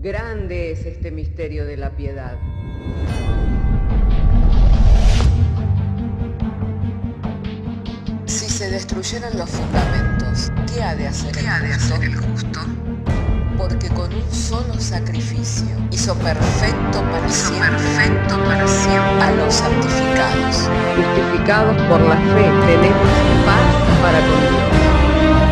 Grande es este misterio de la piedad. Si se destruyeran los fundamentos, ¿qué ha de hacer el justo? Porque con un solo sacrificio hizo perfecto para siempre a los santificados. Justificados por la fe, tenemos paz para con Dios.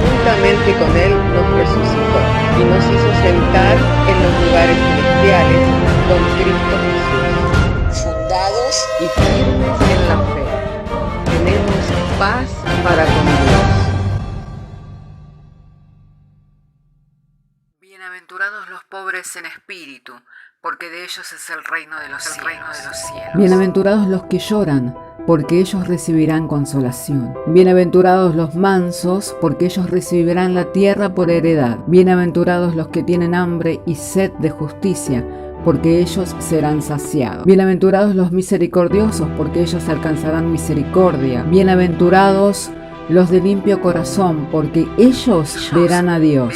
Juntamente con Él nos resucitó y nos hizo sentar en los lugares celestiales con Cristo Jesús. Fundados Y firmes en la fe, tenemos paz para con Dios. Bienaventurados los pobres en espíritu, porque de ellos es el reino de los cielos. Bienaventurados los que lloran, porque ellos recibirán consolación. Bienaventurados los mansos, porque ellos recibirán la tierra por heredad. Bienaventurados los que tienen hambre y sed de justicia, porque ellos serán saciados. Bienaventurados los misericordiosos, porque ellos alcanzarán misericordia. Bienaventurados los de limpio corazón, porque ellos verán a Dios.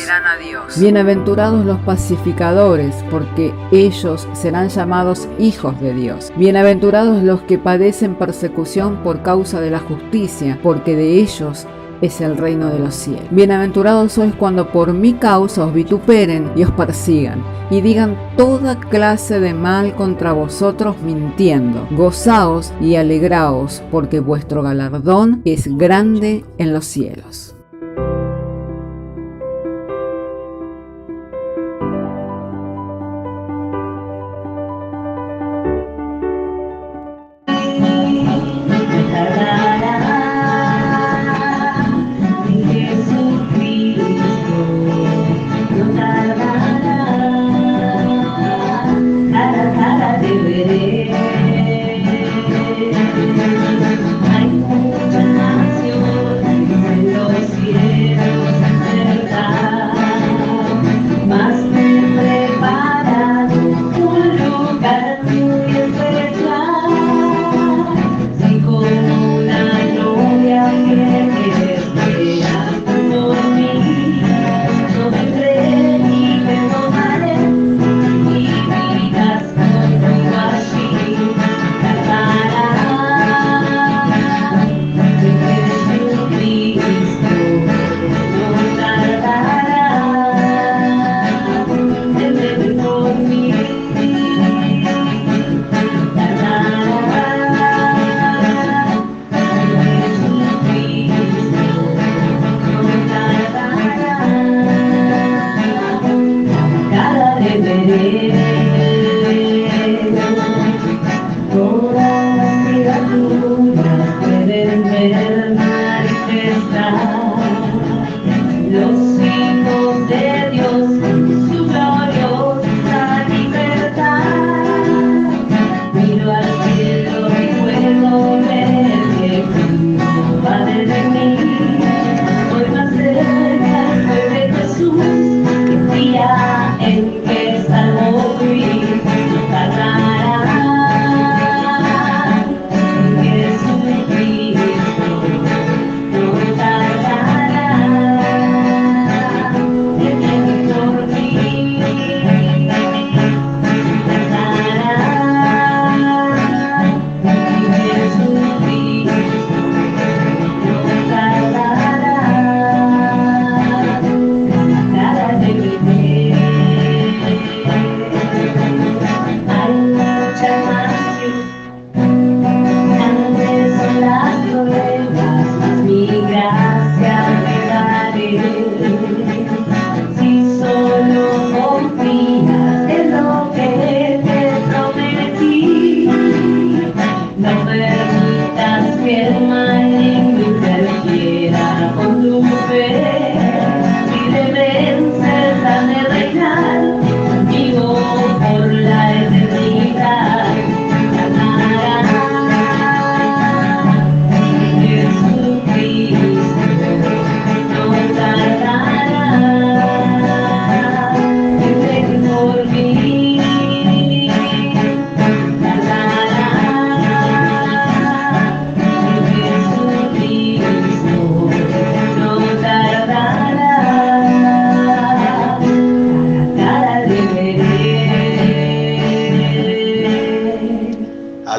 Bienaventurados los pacificadores, porque ellos serán llamados hijos de Dios. Bienaventurados los que padecen persecución por causa de la justicia, porque de ellos es el reino de los cielos. Bienaventurados sois cuando por mi causa os vituperen y os persigan, y digan toda clase de mal contra vosotros mintiendo. Gozaos y alegraos, porque vuestro galardón es grande en los cielos. Hay una nación en los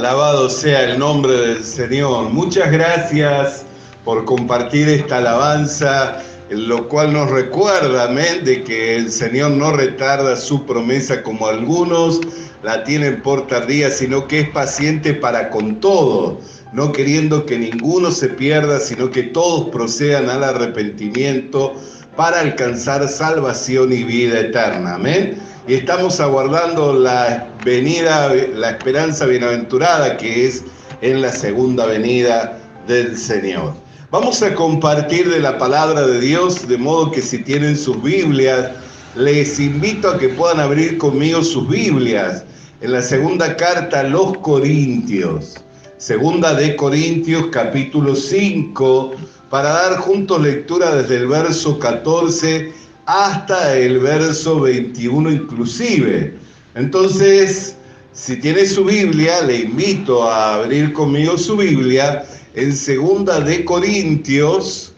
Alabado sea el nombre del Señor. Muchas gracias por compartir esta alabanza, lo cual nos recuerda, amén, de que el Señor no retarda su promesa como algunos la tienen por tardía, sino que es paciente para con todo, no queriendo que ninguno se pierda, sino que todos procedan al arrepentimiento para alcanzar salvación y vida eterna, amén. Y estamos aguardando la venida, la esperanza bienaventurada que es en la segunda venida del Señor. Vamos a compartir de la palabra de Dios, de modo que si tienen sus Biblias, les invito a que puedan abrir conmigo sus Biblias en la segunda carta a los Corintios, segunda de Corintios capítulo 5, para dar juntos lectura desde el verso 14 hasta el verso 21 inclusive. Entonces, si tiene su Biblia, le invito a abrir conmigo su Biblia en segunda de Corintios,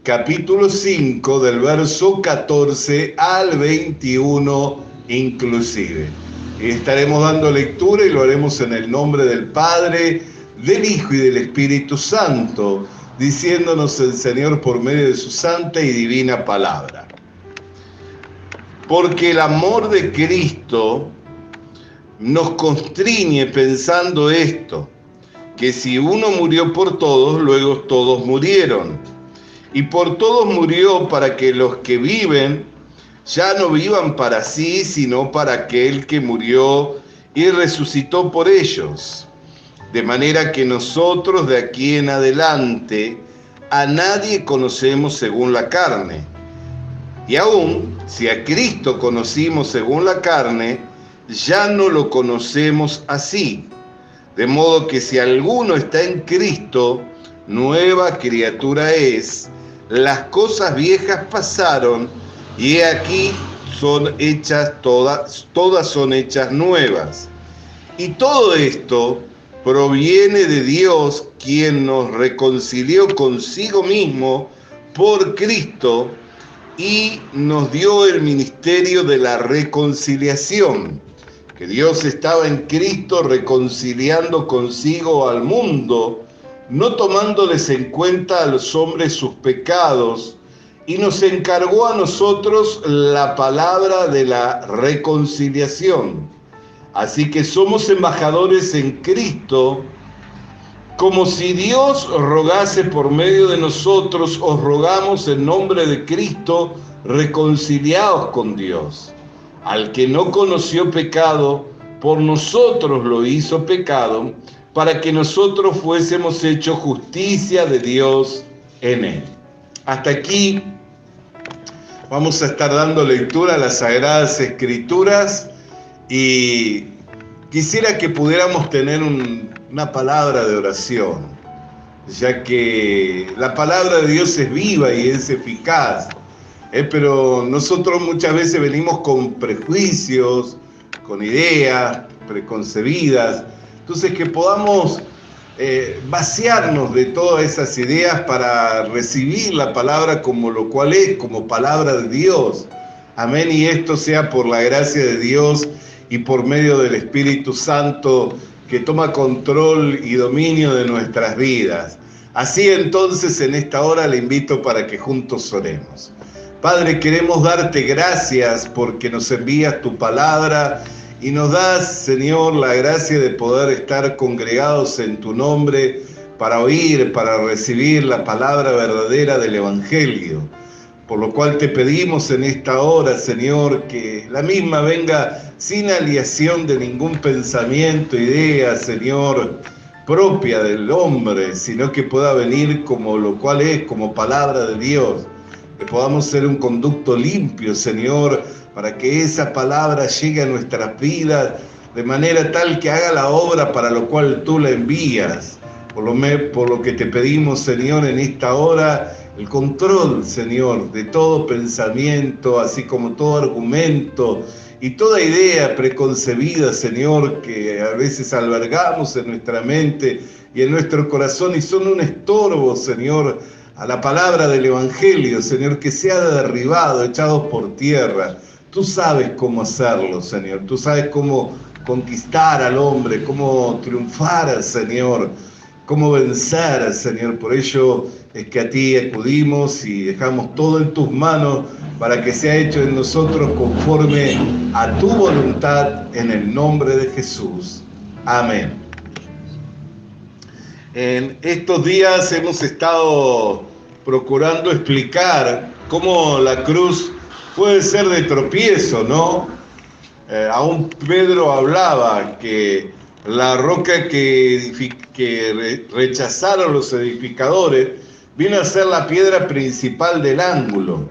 capítulo 5, del verso 14 al 21 inclusive. Y estaremos dando lectura y lo haremos en el nombre del Padre, del Hijo y del Espíritu Santo, diciéndonos el Señor por medio de su santa y divina palabra. Porque el amor de Cristo nos constriñe pensando esto, que si uno murió por todos, luego todos murieron. Y por todos murió para que los que viven ya no vivan para sí, sino para aquel que murió y resucitó por ellos. De manera que nosotros de aquí en adelante a nadie conocemos según la carne. Y aún, si a Cristo conocimos según la carne, ya no lo conocemos así. De modo que si alguno está en Cristo, nueva criatura es. Las cosas viejas pasaron, y he aquí son hechas todas son hechas nuevas. Y todo esto proviene de Dios, quien nos reconcilió consigo mismo por Cristo, y nos dio el ministerio de la reconciliación, que Dios estaba en Cristo reconciliando consigo al mundo, no tomándoles en cuenta a los hombres sus pecados, y nos encargó a nosotros la palabra de la reconciliación. Así que somos embajadores en Cristo, como si Dios rogase por medio de nosotros, os rogamos en nombre de Cristo, reconciliaos con Dios. Al que no conoció pecado, por nosotros lo hizo pecado, para que nosotros fuésemos hechos justicia de Dios en él. Hasta aquí vamos a estar dando lectura a las Sagradas Escrituras y quisiera que pudiéramos tener una palabra de oración, ya que la palabra de Dios es viva y es eficaz, pero nosotros muchas veces venimos con prejuicios, con ideas preconcebidas, entonces que podamos vaciarnos de todas esas ideas para recibir la palabra como lo cual es, como palabra de Dios. Amén, y esto sea por la gracia de Dios y por medio del Espíritu Santo que toma control y dominio de nuestras vidas. Así entonces en esta hora le invito para que juntos oremos. Padre, queremos darte gracias porque nos envías tu palabra y nos das, Señor, la gracia de poder estar congregados en tu nombre para oír, para recibir la palabra verdadera del Evangelio. Por lo cual te pedimos en esta hora, Señor, que la misma venga sin aliación de ningún pensamiento, idea, Señor, propia del hombre, sino que pueda venir como lo cual es, como palabra de Dios. Que podamos ser un conducto limpio, Señor, para que esa palabra llegue a nuestras vidas de manera tal que haga la obra para lo cual tú la envías. Por lo que te pedimos, Señor, en esta hora, el control, Señor, de todo pensamiento, así como todo argumento y toda idea preconcebida, Señor, que a veces albergamos en nuestra mente y en nuestro corazón y son un estorbo, Señor, a la palabra del Evangelio, Señor, que sea derribado, echado por tierra. Tú sabes cómo hacerlo, Señor. Tú sabes cómo conquistar al hombre, cómo triunfar, Señor, cómo vencer, Señor. Por ello es que a ti acudimos y dejamos todo en tus manos para que sea hecho en nosotros conforme a tu voluntad, en el nombre de Jesús. Amén. En estos días hemos estado procurando explicar cómo la cruz puede ser de tropiezo, ¿no? Aún Pedro hablaba que la roca que rechazaron los edificadores vino a ser la piedra principal del ángulo,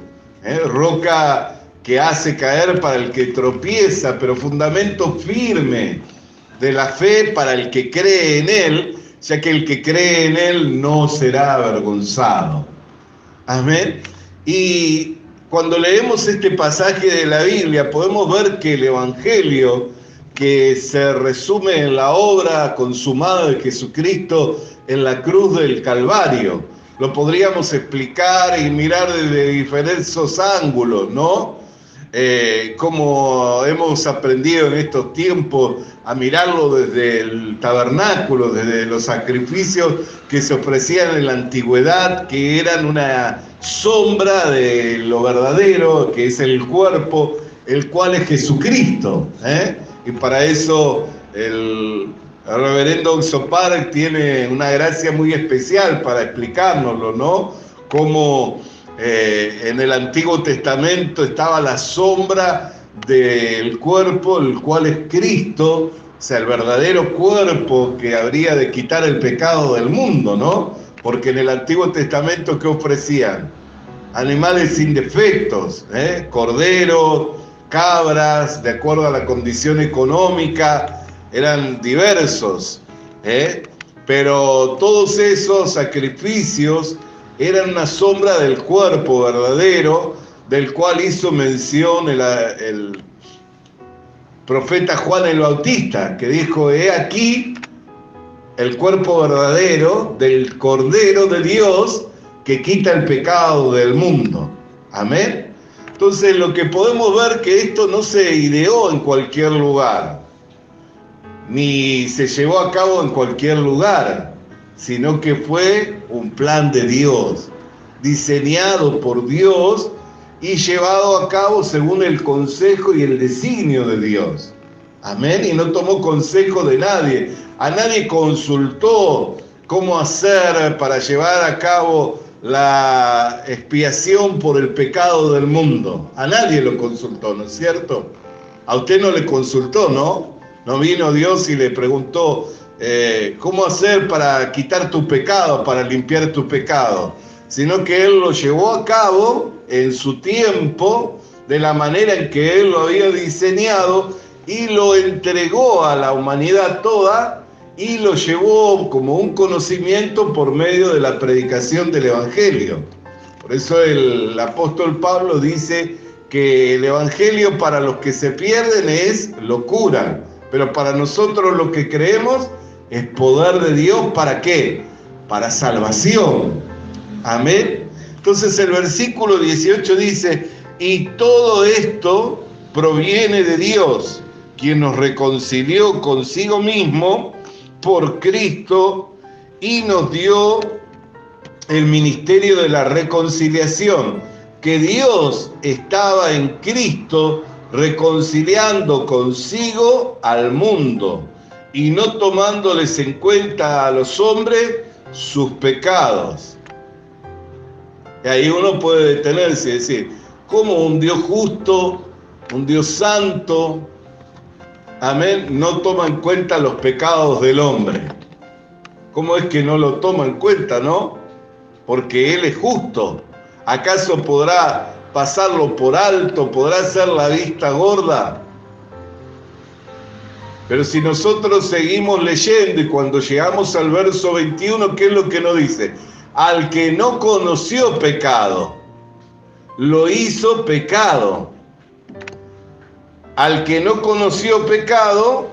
roca que hace caer para el que tropieza, pero fundamento firme de la fe para el que cree en él, ya que el que cree en él no será avergonzado. Amén. Y cuando leemos este pasaje de la Biblia, podemos ver que el Evangelio, que se resume en la obra consumada de Jesucristo en la cruz del Calvario, lo podríamos explicar y mirar desde diferentes ángulos, ¿no? Como hemos aprendido en estos tiempos a mirarlo desde el tabernáculo, desde los sacrificios que se ofrecían en la antigüedad, que eran una sombra de lo verdadero, que es el cuerpo, el cual es Jesucristo, Y para eso el reverendo Oxopark tiene una gracia muy especial para explicárnoslo, ¿no? Como en el Antiguo Testamento estaba la sombra del cuerpo, el cual es Cristo, o sea, el verdadero cuerpo que habría de quitar el pecado del mundo, ¿no? Porque en el Antiguo Testamento, ¿qué ofrecían? Animales sin defectos, corderos, cabras, de acuerdo a la condición económica, eran diversos, pero todos esos sacrificios eran una sombra del cuerpo verdadero, del cual hizo mención el profeta Juan el Bautista, que dijo: he aquí el cuerpo verdadero del Cordero de Dios que quita el pecado del mundo. Amén. Entonces, lo que podemos ver que esto no se ideó en cualquier lugar, ni se llevó a cabo en cualquier lugar, sino que fue un plan de Dios, diseñado por Dios y llevado a cabo según el consejo y el designio de Dios. Amén. Y no tomó consejo de nadie. A nadie consultó cómo hacer para llevar a cabo la expiación por el pecado del mundo. A nadie lo consultó, ¿no es cierto? A usted no le consultó, ¿no? No vino Dios y le preguntó cómo hacer para quitar tu pecado, para limpiar tu pecado, sino que Él lo llevó a cabo en su tiempo, de la manera en que Él lo había diseñado, y lo entregó a la humanidad toda, y lo llevó como un conocimiento por medio de la predicación del Evangelio. Por eso el apóstol Pablo dice que el Evangelio para los que se pierden es locura, pero para nosotros los que creemos es poder de Dios. ¿Para qué? Para salvación. Amén. Entonces el versículo 18 dice: y todo esto proviene de Dios, quien nos reconcilió consigo mismo por Cristo y nos dio el ministerio de la reconciliación, que Dios estaba en Cristo reconciliando consigo al mundo y no tomándoles en cuenta a los hombres sus pecados. Y ahí uno puede detenerse y decir: ¿cómo un Dios justo, un Dios santo, amén, no toma en cuenta los pecados del hombre? ¿Cómo es que no lo toma en cuenta, no? Porque Él es justo. ¿Acaso podrá pasarlo por alto? ¿Podrá hacer la vista gorda? Pero si nosotros seguimos leyendo y cuando llegamos al verso 21, ¿qué es lo que nos dice? Al que no conoció pecado, lo hizo pecado. Al que no conoció pecado,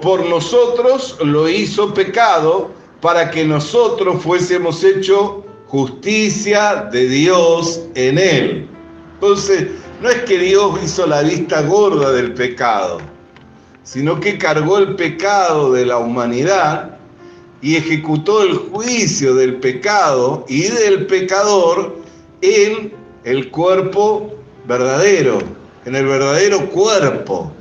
por nosotros lo hizo pecado, para que nosotros fuésemos hechos justicia de Dios en él. Entonces, no es que Dios hizo la vista gorda del pecado, sino que cargó el pecado de la humanidad y ejecutó el juicio del pecado y del pecador en el cuerpo verdadero, en el verdadero cuerpo,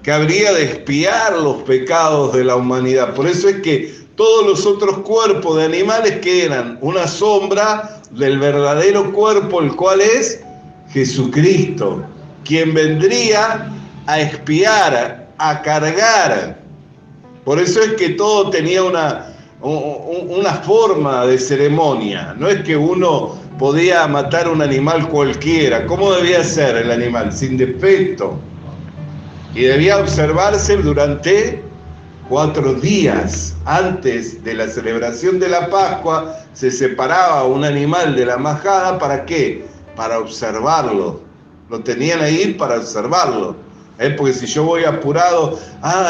que habría de expiar los pecados de la humanidad. Por eso es que todos los otros cuerpos de animales que eran una sombra del verdadero cuerpo, el cual es Jesucristo, quien vendría a expiar, a cargar. Por eso es que todo tenía una forma de ceremonia. No es que uno podía matar un animal cualquiera. ¿Cómo debía ser el animal? Sin defecto. Y debía observarse durante 4 días. Antes de la celebración de la Pascua se separaba un animal de la majada. ¿Para qué? Para observarlo. Lo tenían ahí para observarlo. Porque si yo voy apurado,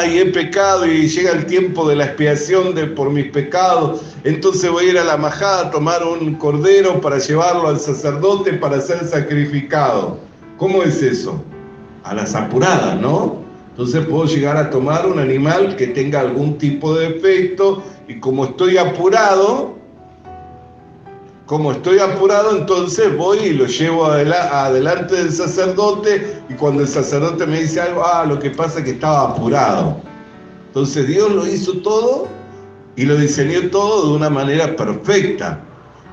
he pecado y llega el tiempo de la expiación por mis pecados, entonces voy a ir a la majada a tomar un cordero para llevarlo al sacerdote para ser sacrificado. ¿Cómo es eso? A las apuradas, ¿no? Entonces puedo llegar a tomar un animal que tenga algún tipo de defecto y como estoy apurado, entonces voy y lo llevo adelante del sacerdote, y cuando el sacerdote me dice algo, lo que pasa es que estaba apurado. Entonces Dios lo hizo todo y lo diseñó todo de una manera perfecta.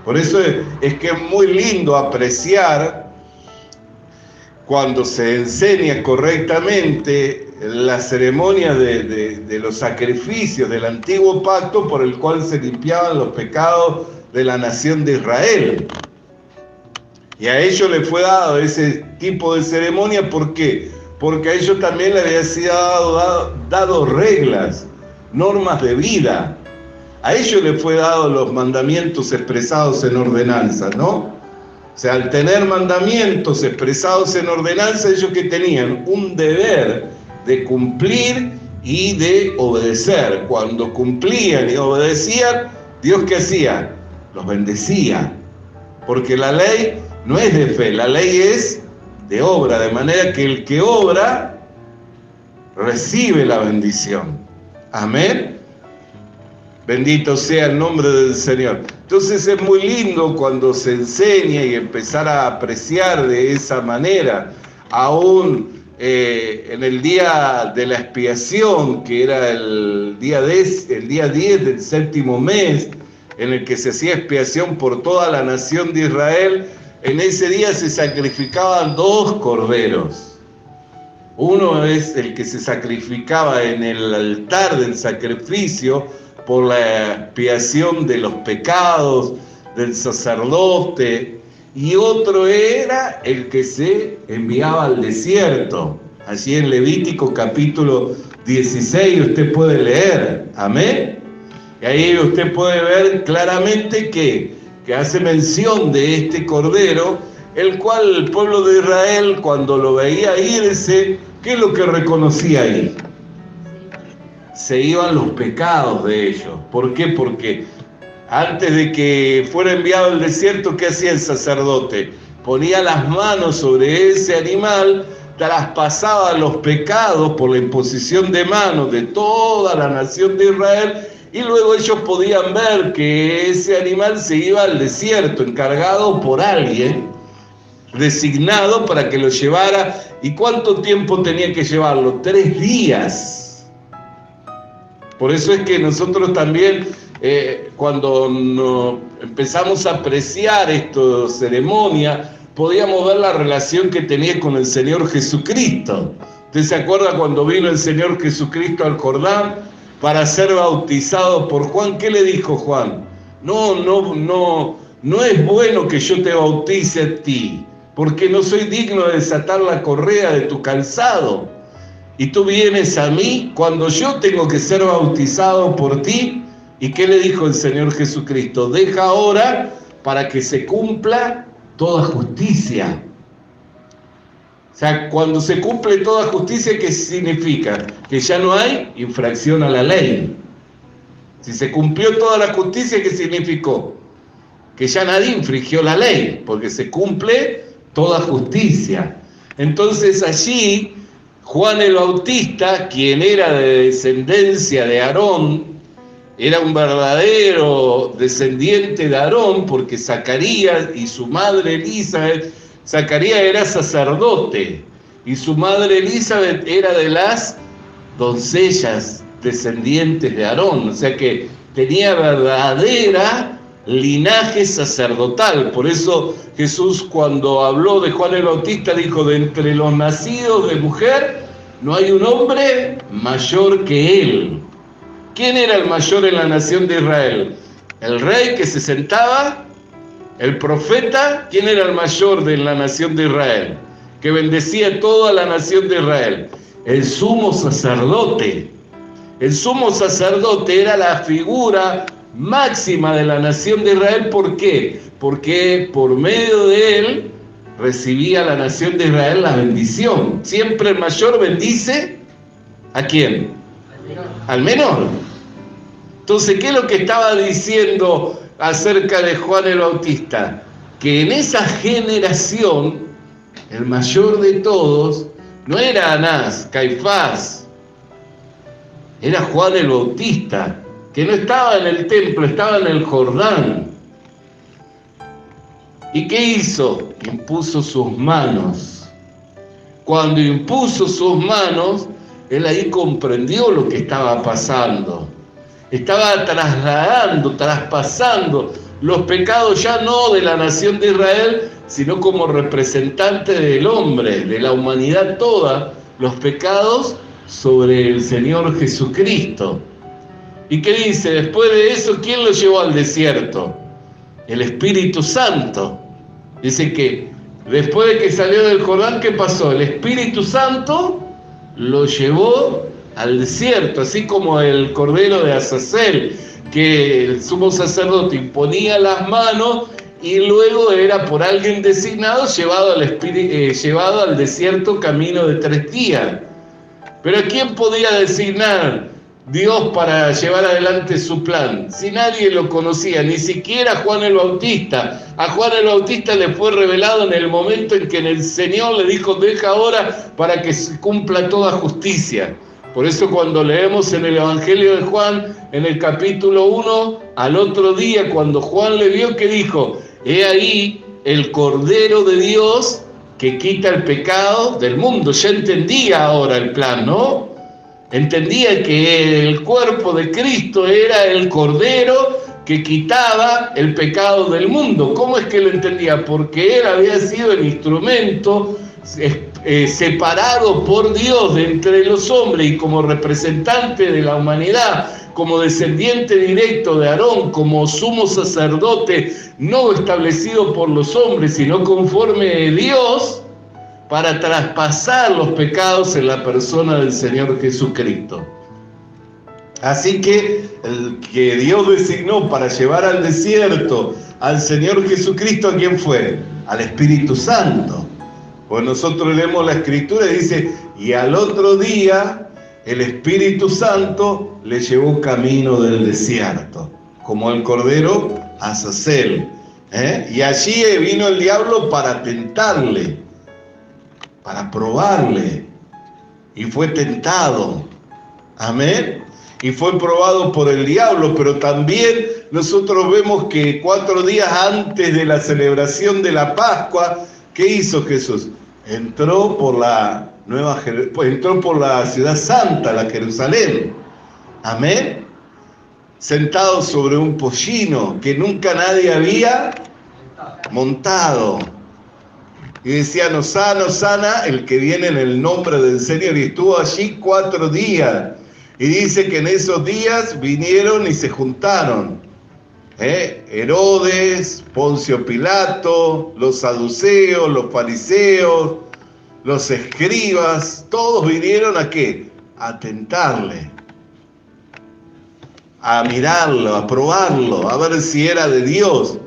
Por eso es que es muy lindo apreciar cuando se enseña correctamente la ceremonia de los sacrificios del antiguo pacto por el cual se limpiaban los pecados de la nación de Israel. Y a ellos les fue dado ese tipo de ceremonia. ¿Por qué? Porque a ellos también les había sido dado reglas, normas de vida. A ellos les fue dado los mandamientos expresados en ordenanzas, ¿no? O sea, al tener mandamientos expresados en ordenanzas, ellos que tenían un deber de cumplir y de obedecer. Cuando cumplían y obedecían, ¿Dios qué hacía? Los bendecía, porque la ley no es de fe, la ley es de obra, de manera que el que obra recibe la bendición. Amén. Bendito sea el nombre del Señor. Entonces es muy lindo cuando se enseña y empezar a apreciar de esa manera, aún en el día de la expiación, que era el día 10 del 7º mes, en el que se hacía expiación por toda la nación de Israel. En ese día se sacrificaban 2 corderos. Uno es el que se sacrificaba en el altar del sacrificio por la expiación de los pecados del sacerdote, y otro era el que se enviaba al desierto. Allí en Levítico capítulo 16 usted puede leer, amén. Y ahí usted puede ver claramente que hace mención de este cordero, el cual el pueblo de Israel, cuando lo veía irse, ¿qué es lo que reconocía ahí? Se iban los pecados de ellos. ¿Por qué? Porque antes de que fuera enviado al desierto, ¿qué hacía el sacerdote? Ponía las manos sobre ese animal, traspasaba los pecados por la imposición de manos de toda la nación de Israel, y luego ellos podían ver que ese animal se iba al desierto, encargado por alguien, designado para que lo llevara. ¿Y cuánto tiempo tenía que llevarlo? 3 días. Por eso es que nosotros también, cuando empezamos a apreciar esta ceremonia, podíamos ver la relación que tenía con el Señor Jesucristo. ¿Usted se acuerda cuando vino el Señor Jesucristo al Jordán para ser bautizado por Juan? ¿Qué le dijo Juan? No es bueno que yo te bautice a ti, porque no soy digno de desatar la correa de tu calzado. Y tú vienes a mí cuando yo tengo que ser bautizado por ti. ¿Y qué le dijo el Señor Jesucristo? Deja ahora para que se cumpla toda justicia. O sea, cuando se cumple toda justicia, ¿qué significa? Que ya no hay infracción a la ley. Si se cumplió toda la justicia, ¿qué significó? Que ya nadie infringió la ley, porque se cumple toda justicia. Entonces allí Juan el Bautista, quien era de descendencia de Aarón, era un verdadero descendiente de Aarón, porque Zacarías y su madre Elizabeth, Zacarías era sacerdote y su madre Elizabeth era de las doncellas descendientes de Aarón, o sea que tenía verdadera linaje sacerdotal. Por eso Jesús, cuando habló de Juan el Bautista, dijo: de entre los nacidos de mujer no hay un hombre mayor que él. ¿Quién era el mayor en la nación de Israel? ¿El rey que se sentaba? ¿El profeta? ¿Quién era el mayor de la nación de Israel, que bendecía toda la nación de Israel? El sumo sacerdote. El sumo sacerdote era la figura máxima de la nación de Israel. ¿Por qué? Porque por medio de él recibía la nación de Israel la bendición. Siempre el mayor bendice ¿a quién? Al menor. Entonces, ¿qué es lo que estaba diciendo acerca de Juan el Bautista? Que en esa generación el mayor de todos no era Anás, Caifás, era Juan el Bautista, que no estaba en el templo, estaba en el Jordán. ¿Y qué hizo? Impuso sus manos. Cuando impuso sus manos, él ahí comprendió lo que estaba pasando. Estaba trasladando, traspasando los pecados ya no de la nación de Israel, sino como representante del hombre, de la humanidad toda, los pecados sobre el Señor Jesucristo. ¿Y qué dice? Después de eso, ¿quién lo llevó al desierto? El Espíritu Santo. Dice que después de que salió del Jordán, ¿qué pasó? El Espíritu Santo lo llevó al desierto, así como el cordero de Azazel, que el sumo sacerdote imponía las manos y luego era por alguien designado llevado al desierto camino de 3 días. Pero ¿a quién podía designar Dios para llevar adelante su plan? Si nadie lo conocía, ni siquiera Juan el Bautista. A Juan el Bautista le fue revelado en el momento en que el Señor le dijo: deja ahora para que se cumpla toda justicia. Por eso cuando leemos en el Evangelio de Juan, en el capítulo 1, al otro día cuando Juan le vio, ¿qué dijo? He ahí el Cordero de Dios que quita el pecado del mundo. Ya entendía ahora el plan, ¿no? Entendía que el cuerpo de Cristo era el Cordero que quitaba el pecado del mundo. ¿Cómo es que lo entendía? Porque él había sido el instrumento separado por Dios de entre los hombres, y como representante de la humanidad, como descendiente directo de Aarón, como sumo sacerdote no establecido por los hombres, sino conforme a Dios, para traspasar los pecados en la persona del Señor Jesucristo. Así que el que Dios designó para llevar al desierto al Señor Jesucristo, ¿a quién fue? Al Espíritu Santo. Pues nosotros leemos la Escritura y dice: y al otro día el Espíritu Santo le llevó camino del desierto, como el cordero a Azazel. Y allí vino el diablo para tentarle, para probarle, y fue tentado. Amén. Y fue probado por el diablo, pero también nosotros vemos que 4 días antes de la celebración de la Pascua, ¿qué hizo Jesús? Entró por la ciudad santa, la Jerusalén. Amén. Sentado sobre un pollino que nunca nadie había montado. Y decían: Hosana, Hosana, el que viene en el nombre del Señor. Y estuvo allí 4 días. Y dice que en esos días vinieron y se juntaron Herodes, Poncio Pilato, los saduceos, los fariseos, los escribas. Todos vinieron ¿a qué? A tentarle, a mirarlo, a probarlo, a ver si era de Dios.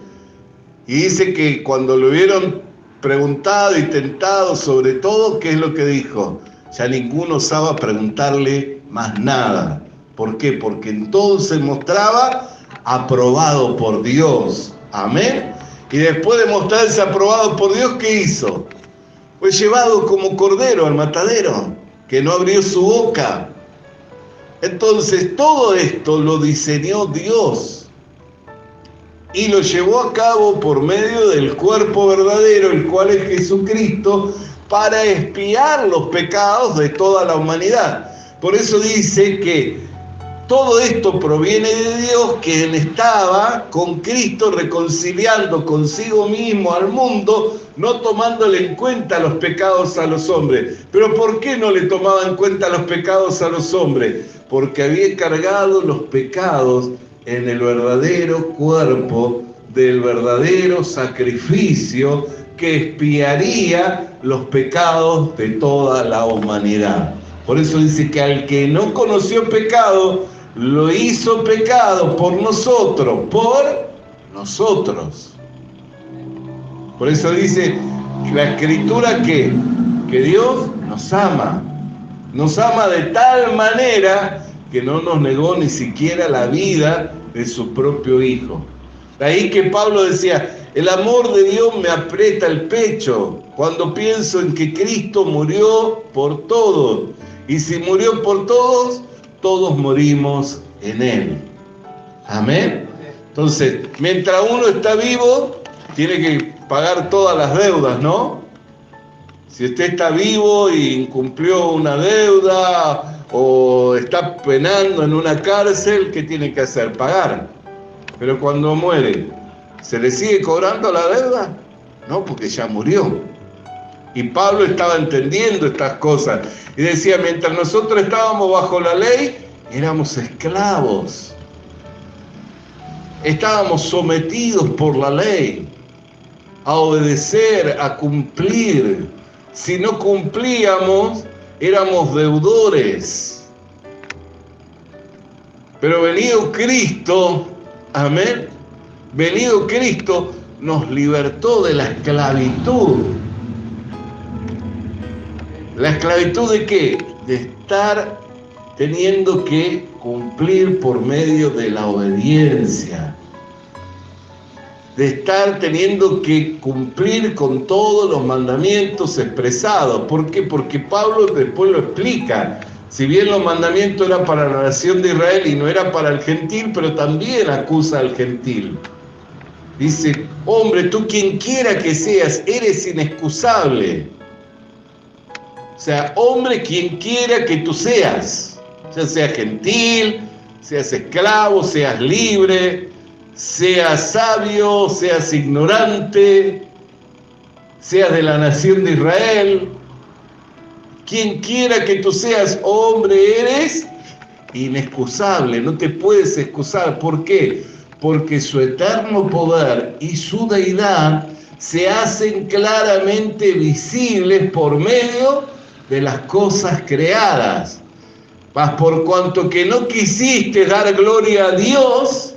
Y dice que cuando lo hubieron preguntado y tentado sobre todo, ¿qué es lo que dijo? Ya ninguno osaba preguntarle más nada. ¿Por qué? Porque entonces mostraba aprobado por Dios. Amén. Y después de mostrarse aprobado por Dios, ¿qué hizo? Fue llevado como cordero al matadero, que no abrió su boca. Entonces todo esto lo diseñó Dios y lo llevó a cabo por medio del cuerpo verdadero, el cual es Jesucristo, para expiar los pecados de toda la humanidad. Por eso dice que todo esto proviene de Dios, quien estaba con Cristo reconciliando consigo mismo al mundo, no tomándole en cuenta los pecados a los hombres. ¿Pero por qué no le tomaba en cuenta los pecados a los hombres? Porque había cargado los pecados en el verdadero cuerpo del verdadero sacrificio que expiaría los pecados de toda la humanidad. Por eso dice que al que no conoció pecado, lo hizo pecado por nosotros. Por eso dice la Escritura que Dios nos ama de tal manera que no nos negó ni siquiera la vida de su propio Hijo. De ahí que Pablo decía, el amor de Dios me aprieta el pecho cuando pienso en que Cristo murió por todos. Y si murió por todos, todos morimos en Él. Amén. Entonces, mientras uno está vivo, tiene que pagar todas las deudas, ¿no? Si usted está vivo y incumplió una deuda o está penando en una cárcel, ¿qué tiene que hacer? Pagar. Pero cuando muere, ¿se le sigue cobrando la deuda? No, porque ya murió. Y Pablo estaba entendiendo estas cosas. Y decía, mientras nosotros estábamos bajo la ley, éramos esclavos. Estábamos sometidos por la ley a obedecer, a cumplir. Si no cumplíamos, éramos deudores. Pero venido Cristo, amén, venido Cristo nos libertó de la esclavitud. ¿La esclavitud de qué? De estar teniendo que cumplir por medio de la obediencia. De estar teniendo que cumplir con todos los mandamientos expresados. ¿Por qué? Porque Pablo después lo explica. Si bien los mandamientos eran para la nación de Israel y no era para el gentil, pero también acusa al gentil. Dice, hombre, tú quien quiera que seas, eres inexcusable. O sea, hombre, quien quiera que tú seas, ya seas gentil, seas esclavo, seas libre, seas sabio, seas ignorante, seas de la nación de Israel, quien quiera que tú seas, hombre, eres inexcusable, no te puedes excusar. ¿Por qué? Porque su eterno poder y su deidad se hacen claramente visibles por medio de las cosas creadas. Mas por cuanto que no quisiste dar gloria a Dios,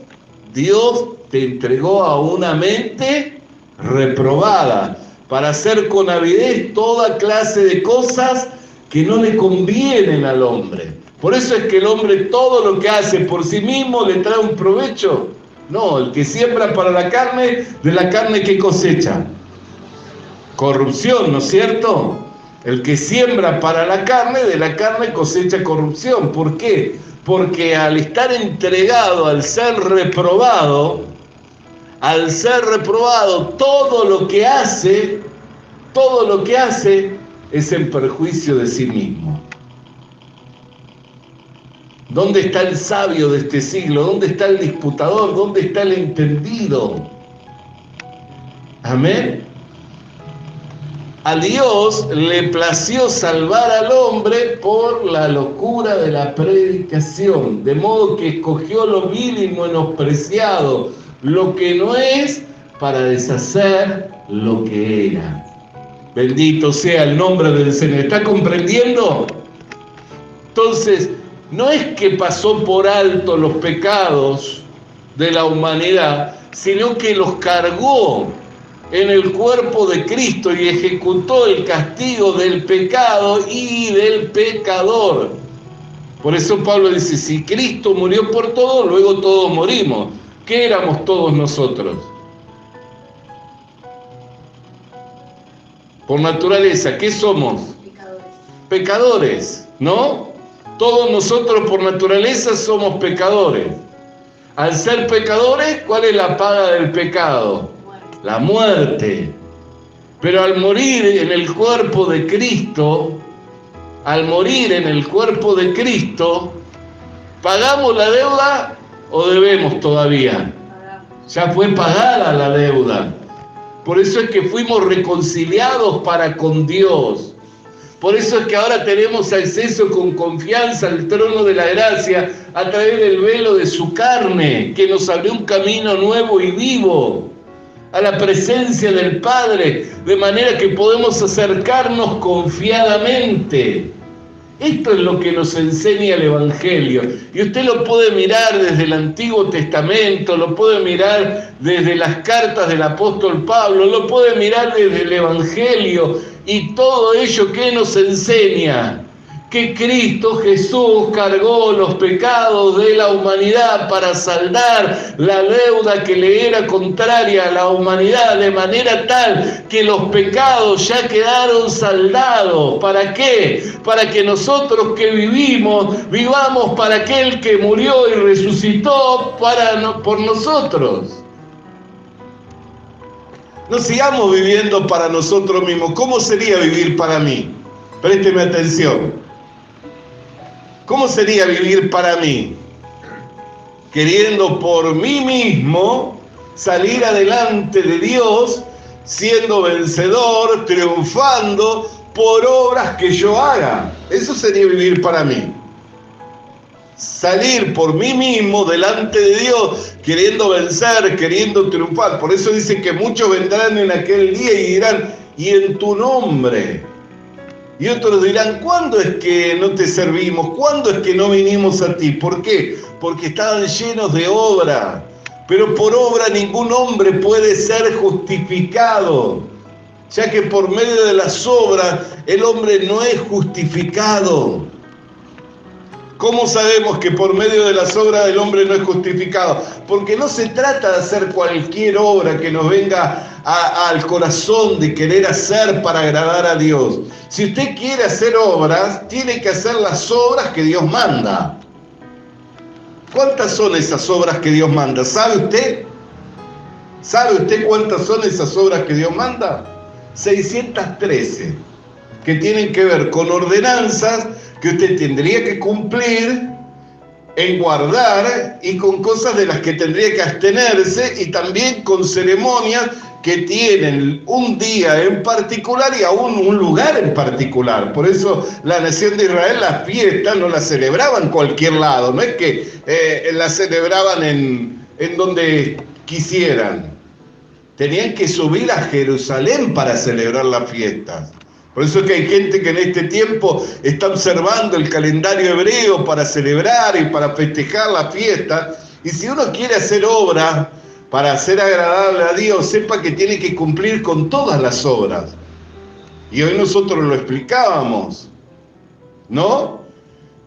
Dios te entregó a una mente reprobada para hacer con avidez toda clase de cosas que no le convienen al hombre. Por eso es que el hombre todo lo que hace por sí mismo le trae un provecho. No, el que siembra para la carne, de la carne que cosecha. Corrupción, ¿no es cierto? El que siembra para la carne, de la carne cosecha corrupción. ¿Por qué? Porque al estar entregado, al ser reprobado, todo lo que hace es en perjuicio de sí mismo. ¿Dónde está el sabio de este siglo? ¿Dónde está el disputador? ¿Dónde está el entendido? Amén. A Dios le plació salvar al hombre por la locura de la predicación, de modo que escogió lo vil y menospreciado, lo que no es, para deshacer lo que era. Bendito sea el nombre del Señor. ¿Está comprendiendo? Entonces, no es que pasó por alto los pecados de la humanidad, sino que los cargó en el cuerpo de Cristo y ejecutó el castigo del pecado y del pecador. Por eso Pablo dice, si Cristo murió por todos, luego todos morimos. ¿Qué éramos todos nosotros? Por naturaleza, ¿qué somos? Pecadores, ¿no? Todos nosotros por naturaleza somos pecadores. Al ser pecadores, ¿cuál es la paga del pecado? La muerte. Pero al morir en el cuerpo de Cristo, ¿pagamos la deuda o debemos todavía? Ya fue pagada la deuda. Por eso es que fuimos reconciliados para con Dios. Por eso es que ahora tenemos acceso con confianza al trono de la gracia a través del velo de su carne, que nos abrió un camino nuevo y vivo a la presencia del Padre, de manera que podemos acercarnos confiadamente. Esto es lo que nos enseña el Evangelio. Y usted lo puede mirar desde el Antiguo Testamento, lo puede mirar desde las cartas del apóstol Pablo, lo puede mirar desde el Evangelio. Y todo ello que nos enseña, que Cristo Jesús cargó los pecados de la humanidad para saldar la deuda que le era contraria a la humanidad, de manera tal que los pecados ya quedaron saldados. ¿Para qué? Para que nosotros que vivamos para aquel que murió y resucitó por nosotros. No sigamos viviendo para nosotros mismos. ¿Cómo sería vivir para mí? Présteme atención. ¿Cómo sería vivir para mí? Queriendo por mí mismo salir adelante de Dios, siendo vencedor, triunfando por obras que yo haga. Eso sería vivir para mí. Salir por mí mismo delante de Dios, queriendo vencer, queriendo triunfar. Por eso dice que muchos vendrán en aquel día y dirán, y en tu nombre. Y otros dirán, ¿cuándo es que no te servimos? ¿Cuándo es que no vinimos a ti? ¿Por qué? Porque estaban llenos de obra. Pero por obra ningún hombre puede ser justificado, ya que por medio de las obras el hombre no es justificado. ¿Cómo sabemos que por medio de las obras el hombre no es justificado? Porque no se trata de hacer cualquier obra que nos venga al corazón de querer hacer para agradar a Dios. Si usted quiere hacer obras, tiene que hacer las obras que Dios manda. ¿Cuántas son esas obras que Dios manda? ¿Sabe usted? ¿Sabe usted cuántas son esas obras que Dios manda? 613, que tienen que ver con ordenanzas que usted tendría que cumplir, en guardar, y con cosas de las que tendría que abstenerse, y también con ceremonias que tienen un día en particular y aún un lugar en particular. Por eso la nación de Israel, las fiestas no las celebraba en cualquier lado, no es que las celebraban en donde quisieran. Tenían que subir a Jerusalén para celebrar las fiestas. Por eso es que hay gente que en este tiempo está observando el calendario hebreo para celebrar y para festejar la fiesta. Y si uno quiere hacer obra para hacer agradable a Dios, sepa que tiene que cumplir con todas las obras. Y hoy nosotros lo explicábamos, ¿no?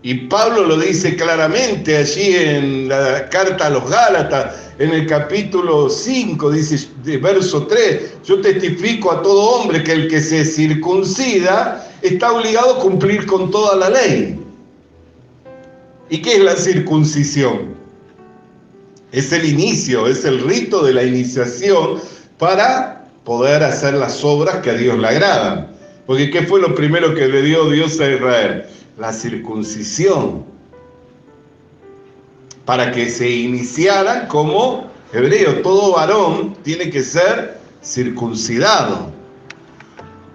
Y Pablo lo dice claramente allí en la carta a los Gálatas, en el capítulo 5, dice, verso 3, yo testifico a todo hombre que el que se circuncida está obligado a cumplir con toda la ley. ¿Y qué es la circuncisión? Es el inicio, es el rito de la iniciación para poder hacer las obras que a Dios le agradan. Porque ¿qué fue lo primero que le dio Dios a Israel? La circuncisión, para que se iniciaran como hebreo. Todo varón tiene que ser circuncidado.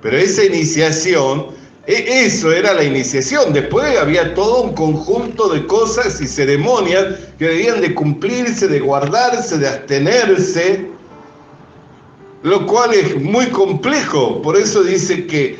Pero esa iniciación, eso era la iniciación. Después había todo un conjunto de cosas y ceremonias que debían de cumplirse, de guardarse, de abstenerse, lo cual es muy complejo. Por eso dice que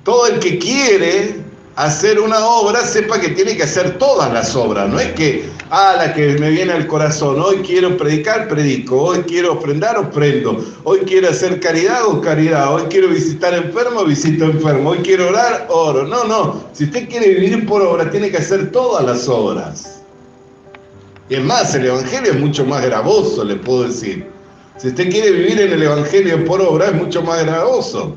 todo el que quiere hacer una obra, sepa que tiene que hacer todas las obras. No es que, la que me viene al corazón, hoy quiero predicar, predico, hoy quiero ofrendar, ofrendo, hoy quiero hacer caridad, hago caridad, hoy quiero visitar enfermo, visito enfermo, hoy quiero orar, oro. No, si usted quiere vivir por obra, tiene que hacer todas las obras. Y es más, el Evangelio es mucho más gravoso, le puedo decir. Si usted quiere vivir en el Evangelio por obra, es mucho más gravoso.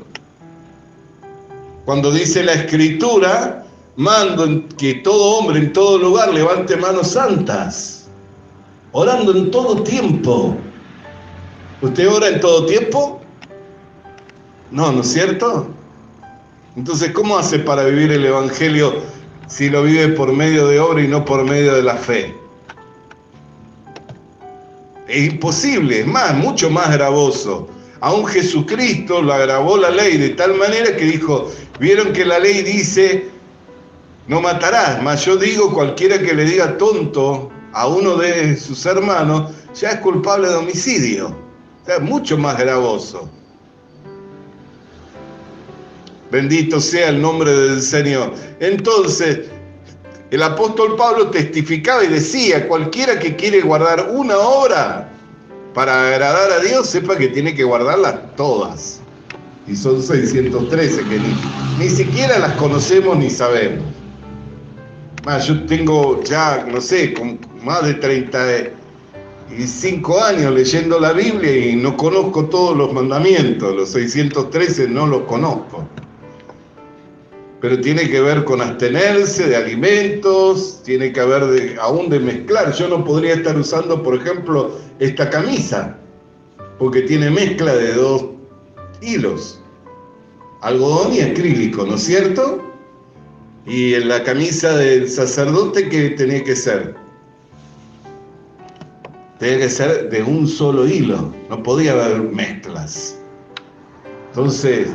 Cuando dice la Escritura, mando que todo hombre en todo lugar levante manos santas, orando en todo tiempo. ¿Usted ora en todo tiempo? No, ¿no es cierto? Entonces, ¿cómo hace para vivir el Evangelio si lo vive por medio de obra y no por medio de la fe? Es imposible, es más, mucho más gravoso. Aún Jesucristo lo agravó la ley de tal manera que dijo, vieron que la ley dice, no matarás, mas yo digo, cualquiera que le diga tonto a uno de sus hermanos, ya es culpable de homicidio. O sea, es mucho más gravoso. Bendito sea el nombre del Señor. Entonces, el apóstol Pablo testificaba y decía, cualquiera que quiere guardar una obra para agradar a Dios, sepa que tiene que guardarlas todas. Y son 613 que ni siquiera las conocemos ni sabemos. Yo tengo ya, no sé, con más de 35 años leyendo la Biblia y no conozco todos los mandamientos, los 613 no los conozco. Pero tiene que ver con abstenerse de alimentos, tiene que ver aún de mezclar. Yo no podría estar usando, por ejemplo, esta camisa, porque tiene mezcla de 2 hilos, algodón y acrílico, ¿no es cierto? Y en la camisa del sacerdote, ¿qué tenía que ser? Tenía que ser de un solo hilo, no podía haber mezclas. Entonces,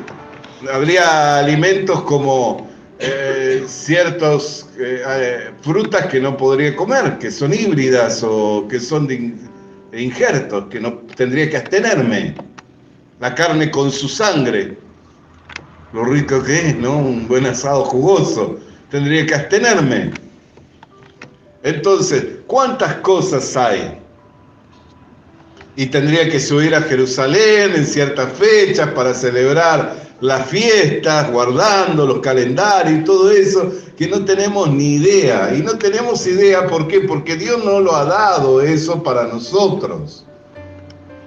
habría alimentos como ciertas frutas que no podría comer, que son híbridas o que son de injertos, que no tendría que abstenerme. La carne con su sangre, lo rico que es, ¿no? Un buen asado jugoso, tendría que abstenerme. Entonces, ¿cuántas cosas hay? Y tendría que subir a Jerusalén en ciertas fechas para celebrar las fiestas, guardando los calendarios y todo eso, que no tenemos ni idea. Y no tenemos idea, ¿por qué? Porque Dios no lo ha dado eso para nosotros.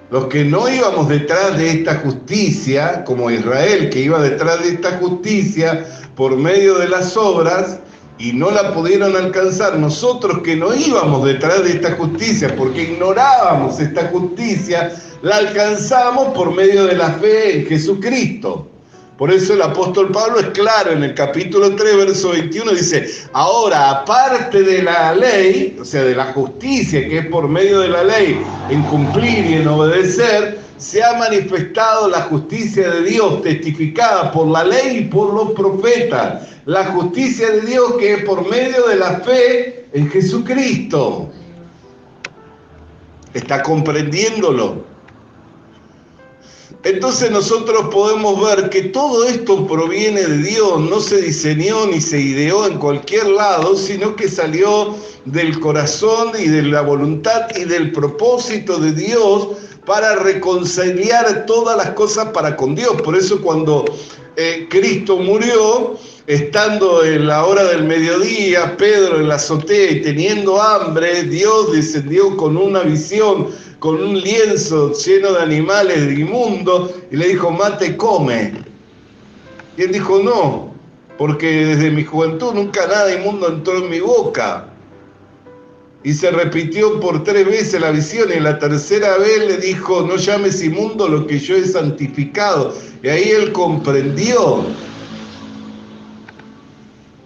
Los que no íbamos detrás de esta justicia, como Israel, que iba detrás de esta justicia por medio de las obras, y no la pudieron alcanzar, nosotros que no íbamos detrás de esta justicia, porque ignorábamos esta justicia, la alcanzamos por medio de la fe en Jesucristo. Por eso el apóstol Pablo es claro en el capítulo 3, verso 21, dice, ahora, aparte de la ley, o sea, de la justicia que es por medio de la ley, en cumplir y en obedecer, se ha manifestado la justicia de Dios, testificada por la ley y por los profetas. La justicia de Dios que es por medio de la fe en Jesucristo. ¿Está comprendiéndolo? Entonces nosotros podemos ver que todo esto proviene de Dios, no se diseñó ni se ideó en cualquier lado, sino que salió del corazón y de la voluntad y del propósito de Dios para reconciliar todas las cosas para con Dios. Por eso cuando Cristo murió, estando en la hora del mediodía, Pedro en la azotea y teniendo hambre, Dios descendió con una visión, con un lienzo lleno de animales inmundos, y le dijo, mate, come. Y él dijo, no, porque desde mi juventud nunca nada inmundo entró en mi boca. Y se repitió por 3 veces la visión, y en la tercera vez le dijo, no llames inmundo lo que yo he santificado. Y ahí él comprendió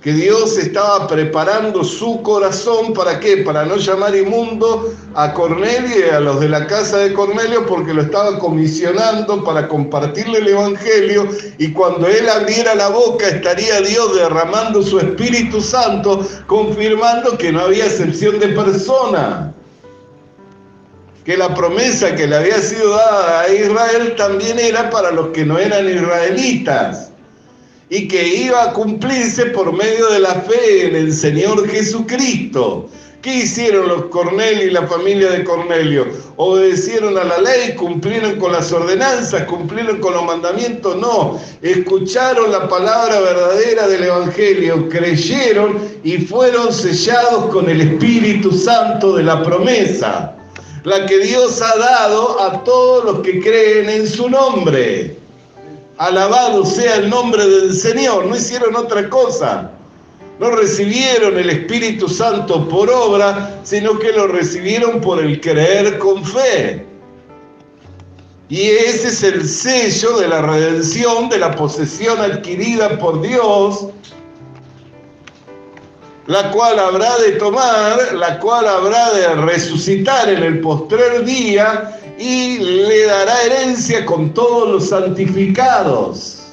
que Dios estaba preparando su corazón, ¿para qué? Para no llamar inmundo a Cornelio y a los de la casa de Cornelio, porque lo estaba comisionando para compartirle el Evangelio, y cuando él abriera la boca estaría Dios derramando su Espíritu Santo, confirmando que no había excepción de persona, que la promesa que le había sido dada a Israel también era para los que no eran israelitas, y que iba a cumplirse por medio de la fe en el Señor Jesucristo. ¿Qué hicieron los Cornelio y la familia de Cornelio? ¿Obedecieron a la ley? ¿Cumplieron con las ordenanzas? ¿Cumplieron con los mandamientos? No. Escucharon la palabra verdadera del Evangelio, creyeron y fueron sellados con el Espíritu Santo de la promesa, la que Dios ha dado a todos los que creen en su nombre. Alabado sea el nombre del Señor. No hicieron otra cosa. No recibieron el Espíritu Santo por obra, sino que lo recibieron por el creer con fe. Y ese es el sello de la redención, de la posesión adquirida por Dios, la cual habrá de tomar, la cual habrá de resucitar en el postrer día y le dará herencia con todos los santificados.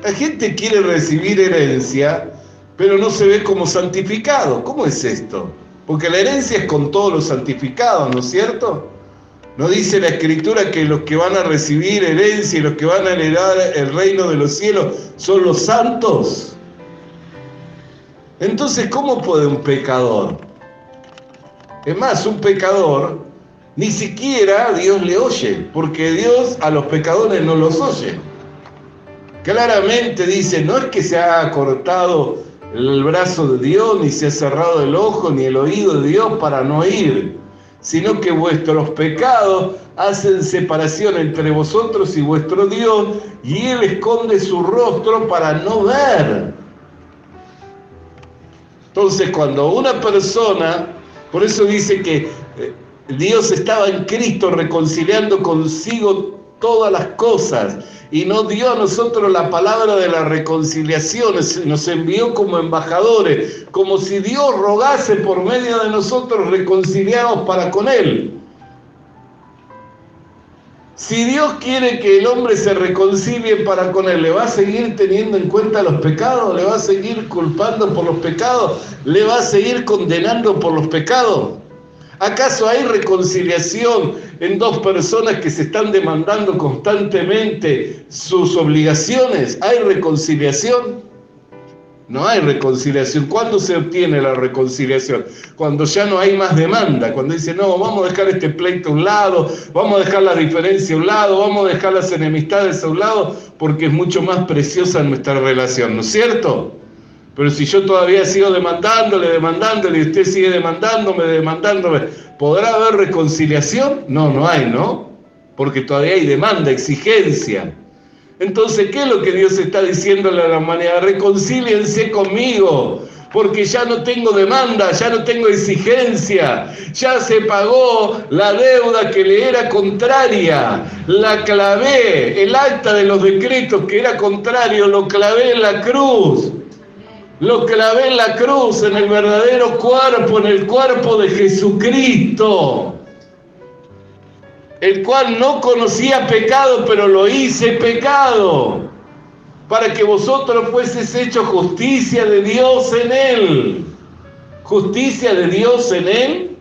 La gente quiere recibir herencia, pero no se ve como santificado. ¿Cómo es esto? Porque la herencia es con todos los santificados, ¿no es cierto? ¿No dice la Escritura que los que van a recibir herencia y los que van a heredar el reino de los cielos son los santos? Entonces, ¿cómo puede un pecador? Es más, un pecador ni siquiera Dios le oye, porque Dios a los pecadores no los oye. Claramente dice, no es que se ha cortado el brazo de Dios, ni se ha cerrado el ojo, ni el oído de Dios para no oír, sino que vuestros pecados hacen separación entre vosotros y vuestro Dios, y Él esconde su rostro para no ver. Entonces, cuando una persona, por eso dice que Dios estaba en Cristo reconciliando consigo todas las cosas, y nos dio a nosotros la palabra de la reconciliación, nos envió como embajadores, como si Dios rogase por medio de nosotros reconciliados para con Él. Si Dios quiere que el hombre se reconcilie para con Él, ¿le va a seguir teniendo en cuenta los pecados? ¿Le va a seguir culpando por los pecados? ¿Le va a seguir condenando por los pecados? ¿Acaso hay reconciliación en dos personas que se están demandando constantemente sus obligaciones? ¿Hay reconciliación? No hay reconciliación. ¿Cuándo se obtiene la reconciliación? Cuando ya no hay más demanda, cuando dice, no, vamos a dejar este pleito a un lado, vamos a dejar la diferencia a un lado, vamos a dejar las enemistades a un lado, porque es mucho más preciosa nuestra relación, ¿no es cierto? Pero si yo todavía sigo demandándole, y usted sigue demandándome, ¿podrá haber reconciliación? No, no hay, ¿no? Porque todavía hay demanda, exigencia. Entonces, ¿qué es lo que Dios está diciéndole a la humanidad? Reconcíliense conmigo, porque ya no tengo demanda, ya no tengo exigencia, ya se pagó la deuda que le era contraria, la clavé, el acta de los decretos que era contrario, lo clavé en la cruz. Lo clavé en la cruz, en el verdadero cuerpo, en el cuerpo de Jesucristo, el cual no conocía pecado, pero lo hice pecado, para que vosotros fueseis hechos justicia de Dios en Él. ¿Justicia de Dios en Él?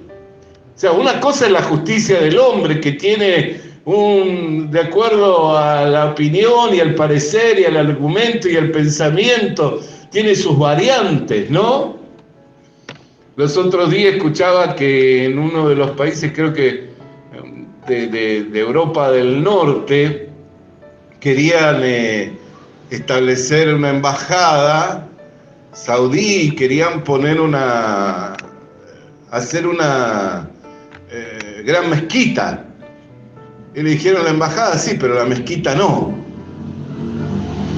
O sea, una cosa es la justicia del hombre, que tiene de acuerdo a la opinión y al parecer y al argumento y al pensamiento, tiene sus variantes, ¿no? Los otros días escuchaba que en uno de los países, creo que de Europa del Norte, querían establecer una embajada saudí, querían hacer una gran mezquita. Y le dijeron a la embajada, sí, pero la mezquita no.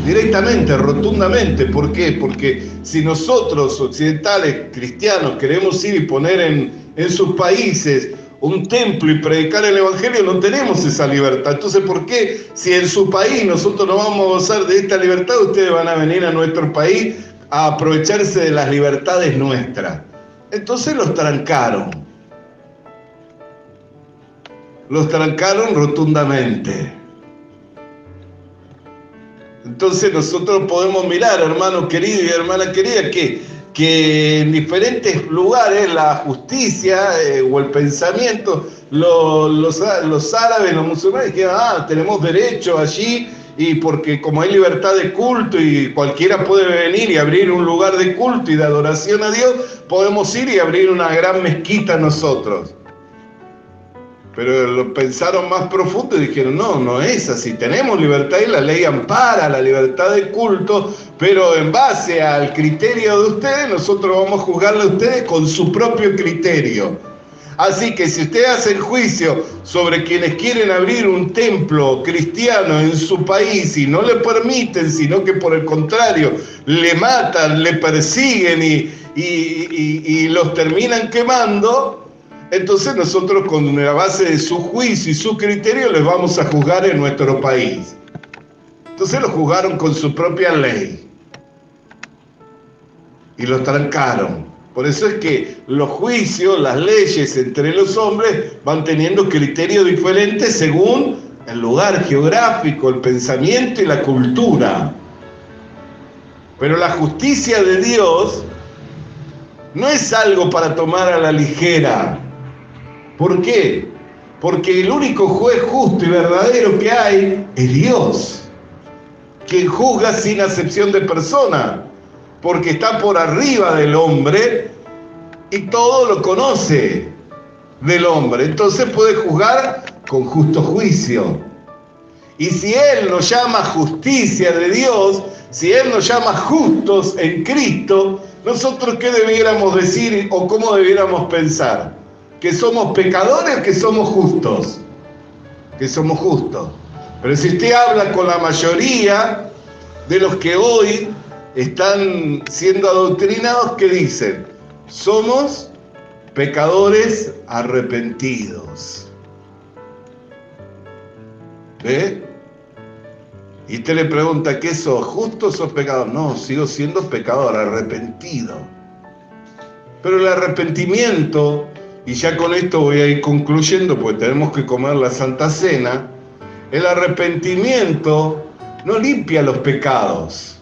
Directamente, rotundamente. ¿Por qué? Porque si nosotros, occidentales, cristianos, queremos ir y poner en sus países un templo y predicar el Evangelio, no tenemos esa libertad. Entonces, ¿por qué si en su país nosotros no vamos a gozar de esta libertad, ustedes van a venir a nuestro país a aprovecharse de las libertades nuestras? Entonces los trancaron. Los trancaron rotundamente. Entonces nosotros podemos mirar, hermano querido y hermana querida, que en diferentes lugares la justicia o el pensamiento, los árabes, los musulmanes dijeron, tenemos derecho allí, y porque como hay libertad de culto y cualquiera puede venir y abrir un lugar de culto y de adoración a Dios, podemos ir y abrir una gran mezquita nosotros. Pero lo pensaron más profundo y dijeron, no es así, tenemos libertad y la ley ampara la libertad de culto, pero en base al criterio de ustedes, nosotros vamos a juzgarle a ustedes con su propio criterio. Así que si usted hace el juicio sobre quienes quieren abrir un templo cristiano en su país y no le permiten, sino que por el contrario le matan, le persiguen y los terminan quemando, entonces nosotros con la base de su juicio y su criterio les vamos a juzgar en nuestro país. Entonces los juzgaron con su propia ley y los trancaron. Por eso es que los juicios, las leyes entre los hombres van teniendo criterios diferentes según el lugar geográfico, el pensamiento y la cultura. Pero la justicia de Dios no es algo para tomar a la ligera. ¿Por qué? Porque el único juez justo y verdadero que hay es Dios, quien juzga sin acepción de persona, porque está por arriba del hombre y todo lo conoce del hombre. Entonces puede juzgar con justo juicio. Y si Él nos llama justicia de Dios, si Él nos llama justos en Cristo, ¿nosotros qué debiéramos decir o cómo debiéramos pensar? ¿Que somos pecadores o que somos justos? Que somos justos. Pero si usted habla con la mayoría de los que hoy están siendo adoctrinados, ¿qué dicen? Somos pecadores arrepentidos. ¿Ve? Y usted le pregunta, ¿qué sos? ¿Justo o sos pecador? No, sigo siendo pecador, arrepentido. Pero el arrepentimiento, y ya con esto voy a ir concluyendo, porque tenemos que comer la Santa Cena, el arrepentimiento no limpia los pecados.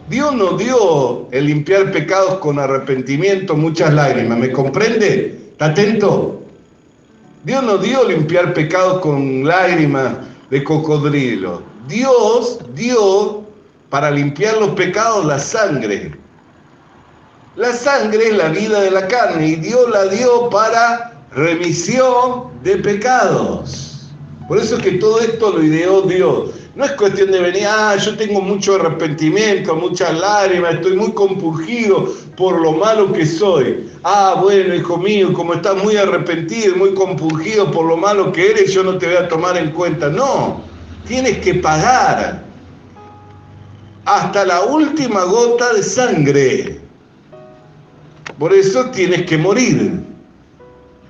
Dios no dio el limpiar pecados con arrepentimiento, muchas lágrimas. ¿Me comprende? ¿Está atento? Dios no dio limpiar pecados con lágrimas de cocodrilo. Dios dio para limpiar los pecados la sangre. La sangre es la vida de la carne y Dios la dio para remisión de pecados. Por eso es que todo esto lo ideó Dios. No es cuestión de venir, yo tengo mucho arrepentimiento, muchas lágrimas, estoy muy compungido por lo malo que soy. Bueno, hijo mío, como estás muy arrepentido, muy compungido por lo malo que eres, yo no te voy a tomar en cuenta. No, tienes que pagar hasta la última gota de sangre. Por eso tienes que morir,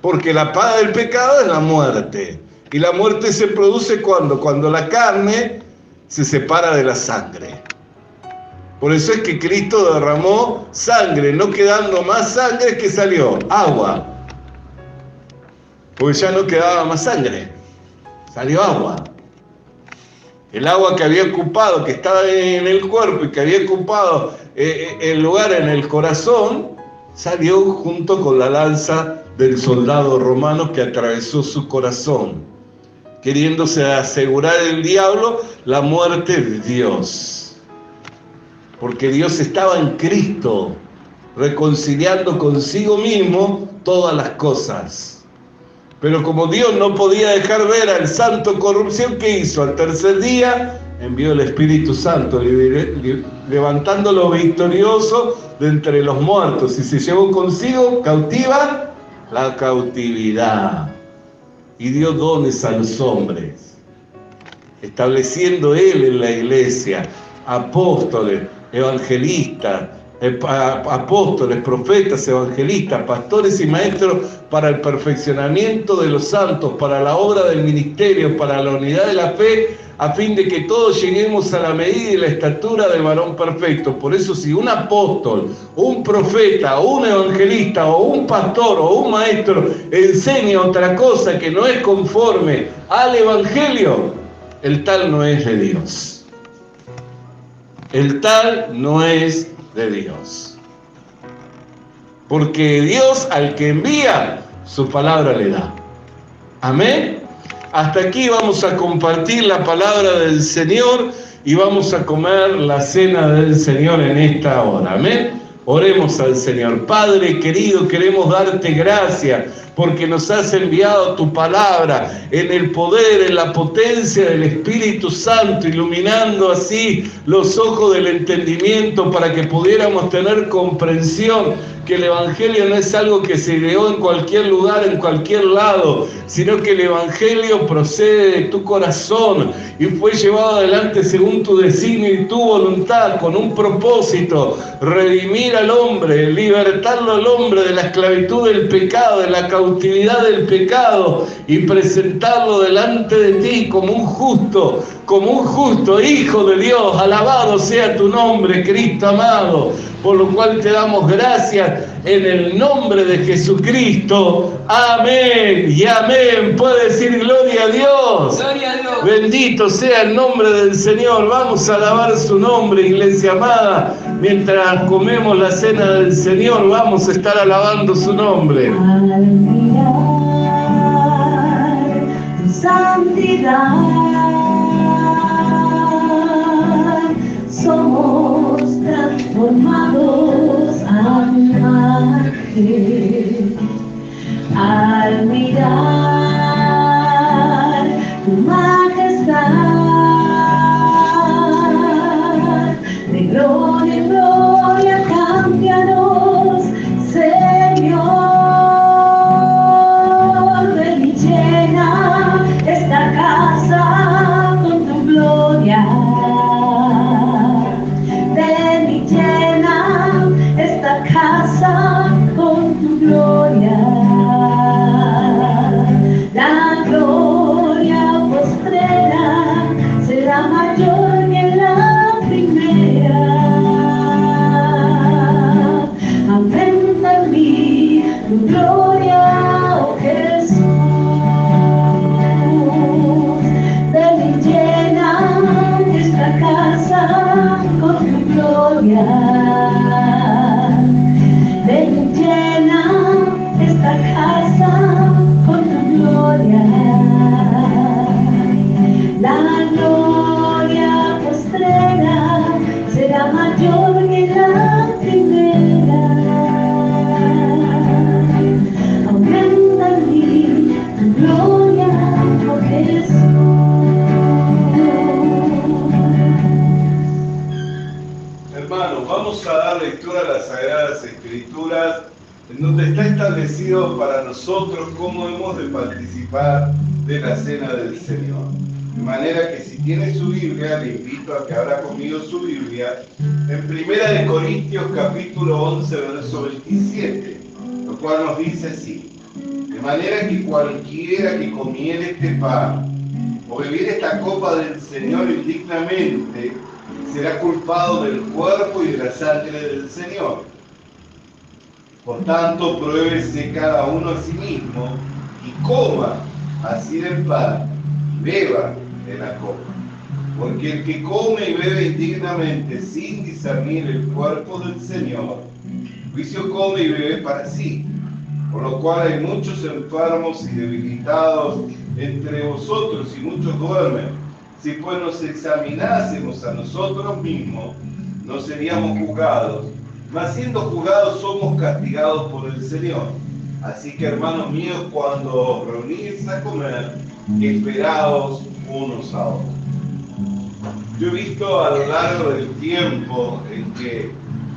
porque la paga del pecado es la muerte. Y la muerte se produce cuando la carne se separa de la sangre. Por eso es que Cristo derramó sangre, no quedando más sangre, que salió agua. Porque ya no quedaba más sangre, salió agua. El agua que había ocupado, que estaba en el cuerpo y que había ocupado el lugar en el corazón, salió junto con la lanza del soldado romano que atravesó su corazón, queriéndose asegurar el diablo la muerte de Dios. Porque Dios estaba en Cristo, reconciliando consigo mismo todas las cosas. Pero como Dios no podía dejar ver al santo corrupción, ¿qué hizo? Al tercer día envió el Espíritu Santo, levantándolo victorioso de entre los muertos, y se llevó consigo cautiva la cautividad. Y dio dones a los hombres, estableciendo Él en la iglesia apóstoles, evangelistas, profetas, evangelistas, pastores y maestros para el perfeccionamiento de los santos, para la obra del ministerio, para la unidad de la fe, a fin de que todos lleguemos a la medida y la estatura del varón perfecto. Por eso, si un apóstol, un profeta, un evangelista, o un pastor, o un maestro enseña otra cosa que no es conforme al evangelio, el tal no es de Dios. El tal no es de Dios. Porque Dios, al que envía, su palabra le da. Amén. Hasta aquí vamos a compartir la palabra del Señor y vamos a comer la cena del Señor en esta hora. Amén. Oremos al Señor. Padre querido, queremos darte gracias porque nos has enviado tu palabra en el poder, en la potencia del Espíritu Santo, iluminando así los ojos del entendimiento para que pudiéramos tener comprensión que el Evangelio no es algo que se ideó en cualquier lugar, en cualquier lado, sino que el Evangelio procede de tu corazón y fue llevado adelante según tu designio y tu voluntad, con un propósito: redimir al hombre, libertarlo al hombre de la esclavitud del pecado, de la cautividad del pecado, y presentarlo delante de ti como un justo Hijo de Dios. Alabado sea tu nombre, Cristo amado, por lo cual te damos gracias en el nombre de Jesucristo. Amén y amén. Puede decir gloria a Dios. Gloria a Dios. Bendito sea el nombre del Señor. Vamos a alabar su nombre, iglesia amada. Mientras comemos la cena del Señor, vamos a estar alabando su nombre. Al mirar tu santidad, somos transformados a amarte. Al mirar tu majestad, de gloria en gloria cámbianos, Señor. Ven y llena esta casa con tu gloria. Ven y llena esta casa con tu gloria. La gloria postrera será mayor que la primera. Aumenta en mí tu gloria, oh Jesús. Ven y llena esta casa con tu gloria. Ven y llena esta casa con tu gloria. La gloria postrera será mayor que la primera. Aumenta en mí tu gloria, oh Jesús. Hermanos, vamos a dar lectura a las Sagradas Escrituras, en donde está establecido para nosotros cómo hemos de participar de la Cena del Señor. De manera que si tiene su Biblia, le invito a que abra conmigo su Biblia en 1 Corintios capítulo 11, verso 27, lo cual nos dice así: de manera que cualquiera que comiere este pan o bebiere esta copa del Señor indignamente, será culpado del cuerpo y de la sangre del Señor. Por tanto, pruébese cada uno a sí mismo y coma así del pan y beba de la copa. Porque el que come y bebe indignamente sin discernir el cuerpo del Señor, juicio come y bebe para sí. Por lo cual hay muchos enfermos y debilitados entre vosotros y muchos duermen. Si pues nos examinásemos a nosotros mismos, no seríamos juzgados, mas siendo juzgados somos castigados por el Señor. Así que, hermanos míos, cuando os reunís a comer, esperaos unos a otros. Yo he visto a lo largo del tiempo en que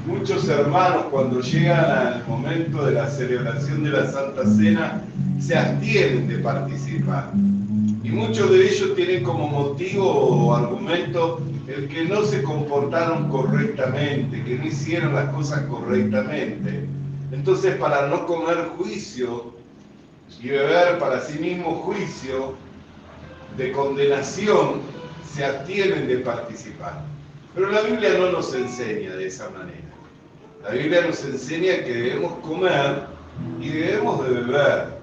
muchos hermanos, cuando llegan al momento de la celebración de la Santa Cena, se abstienen de participar. Y muchos de ellos tienen como motivo o argumento el que no se comportaron correctamente, que no hicieron las cosas correctamente. Entonces, para no comer juicio y beber para sí mismo juicio de condenación, se abstienen de participar. Pero la Biblia no nos enseña de esa manera. La Biblia nos enseña que debemos comer y debemos de beber.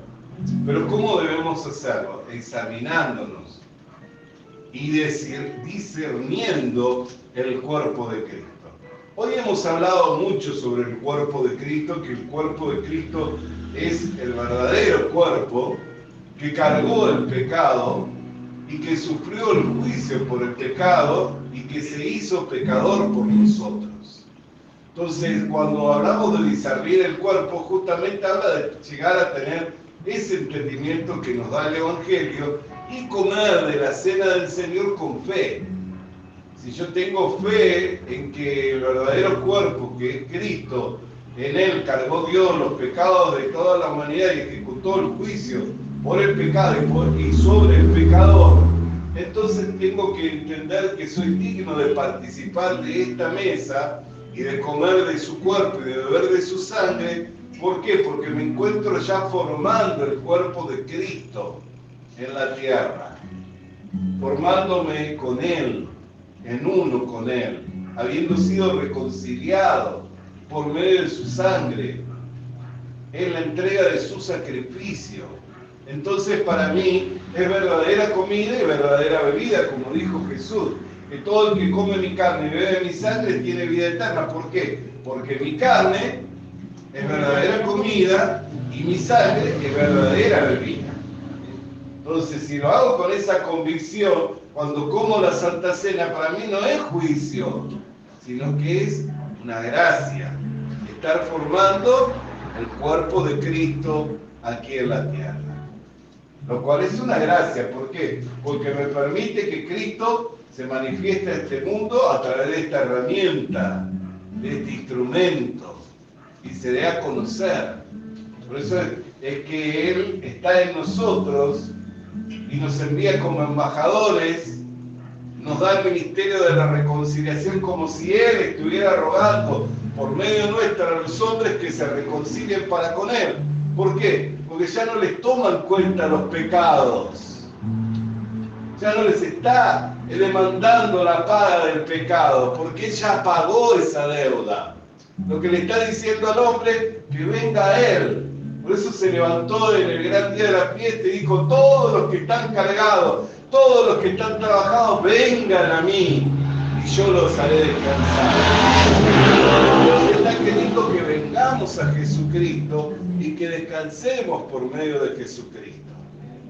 Pero ¿cómo debemos hacerlo? Examinándonos y discerniendo el cuerpo de Cristo. Hoy hemos hablado mucho sobre el cuerpo de Cristo, que el cuerpo de Cristo es el verdadero cuerpo que cargó el pecado y que sufrió el juicio por el pecado y que se hizo pecador por nosotros. Entonces, cuando hablamos de discernir el cuerpo, justamente habla de llegar a tener ese entendimiento que nos da el Evangelio y comer de la cena del Señor con fe. Si yo tengo fe en que el verdadero cuerpo, que es Cristo, en Él cargó Dios los pecados de toda la humanidad y ejecutó el juicio por el pecado y sobre el pecador, entonces tengo que entender que soy digno de participar de esta mesa y de comer de su cuerpo y de beber de su sangre. ¿Por qué? Porque me encuentro ya formando el cuerpo de Cristo en la tierra, formándome con Él, en uno con Él, habiendo sido reconciliado por medio de su sangre, en la entrega de su sacrificio. Entonces para mí es verdadera comida y verdadera bebida, como dijo Jesús, que todo el que come mi carne y bebe mi sangre tiene vida eterna. ¿Por qué? Porque mi carne es verdadera comida y mi sangre es verdadera bebida. Entonces, si lo hago con esa convicción, cuando como la Santa Cena, para mí no es juicio, sino que es una gracia, estar formando el cuerpo de Cristo aquí en la tierra. Lo cual es una gracia, ¿por qué? Porque me permite que Cristo se manifieste a este mundo a través de esta herramienta, de este instrumento, y se dé a conocer. Por eso es que Él está en nosotros y nos envía como embajadores, nos da el ministerio de la reconciliación como si Él estuviera rogando por medio nuestro a los hombres que se reconcilien para con Él. ¿Por qué? Porque ya no les toman cuenta los pecados, ya no les está demandando la paga del pecado, porque Él ya pagó esa deuda. Lo que le está diciendo al hombre, que venga a Él. Por eso se levantó en el gran día de la fiesta y dijo: todos los que están cargados, todos los que están trabajados, vengan a mí y yo los haré descansar. Dios está queriendo que vengamos a Jesucristo y que descansemos por medio de Jesucristo.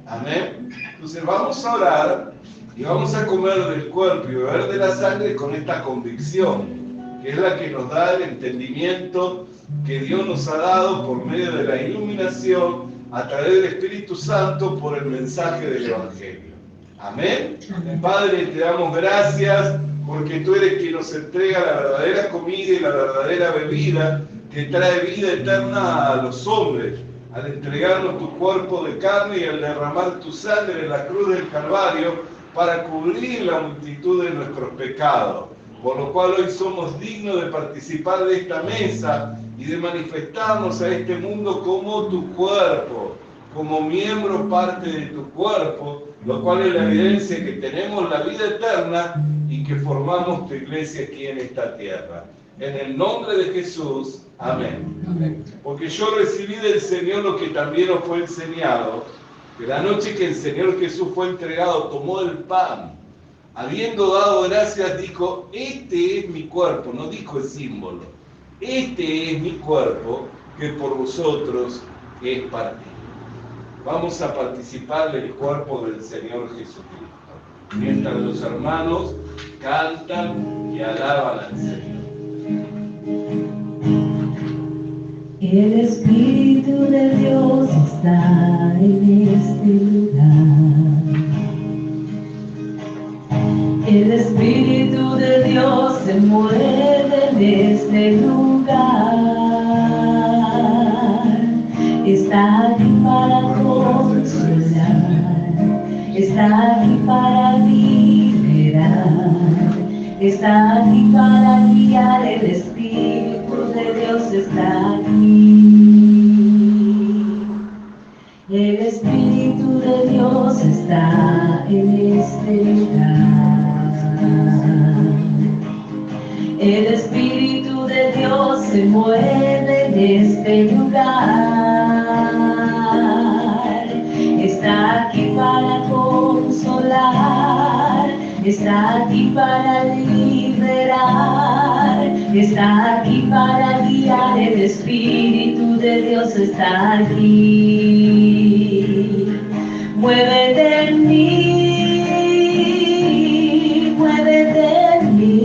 Amén. Entonces vamos a orar y vamos a comer del cuerpo y beber de la sangre con esta convicción, que es la que nos da el entendimiento que Dios nos ha dado por medio de la iluminación a través del Espíritu Santo por el mensaje del Evangelio. Amén. Padre, te damos gracias porque tú eres quien nos entrega la verdadera comida y la verdadera bebida que trae vida eterna a los hombres, al entregarnos tu cuerpo de carne y al derramar tu sangre en la cruz del Calvario para cubrir la multitud de nuestros pecados. Por lo cual hoy somos dignos de participar de esta mesa y de manifestarnos a este mundo como tu cuerpo, como miembro parte de tu cuerpo, lo cual es la evidencia que tenemos la vida eterna y que formamos tu iglesia aquí en esta tierra. En el nombre de Jesús, amén. Amén. Porque yo recibí del Señor lo que también os fue enseñado, que la noche que el Señor Jesús fue entregado, tomó el pan, habiendo dado gracias, dijo: este es mi cuerpo, no dijo el símbolo, este es mi cuerpo que por vosotros es partido. Vamos a participar del cuerpo del Señor Jesucristo, mientras los hermanos cantan y alaban al Señor. El Espíritu de Dios está en este lugar. El Espíritu de Dios se mueve en este lugar. Está aquí para consolar, está aquí para liberar, está aquí para guiar. El Espíritu de Dios está aquí. El Espíritu de Dios está en este lugar. El Espíritu de Dios se mueve en este lugar. Está aquí para consolar, está aquí para liberar, está aquí para guiar. El Espíritu de Dios está aquí. Muévete en mí, muévete en mí,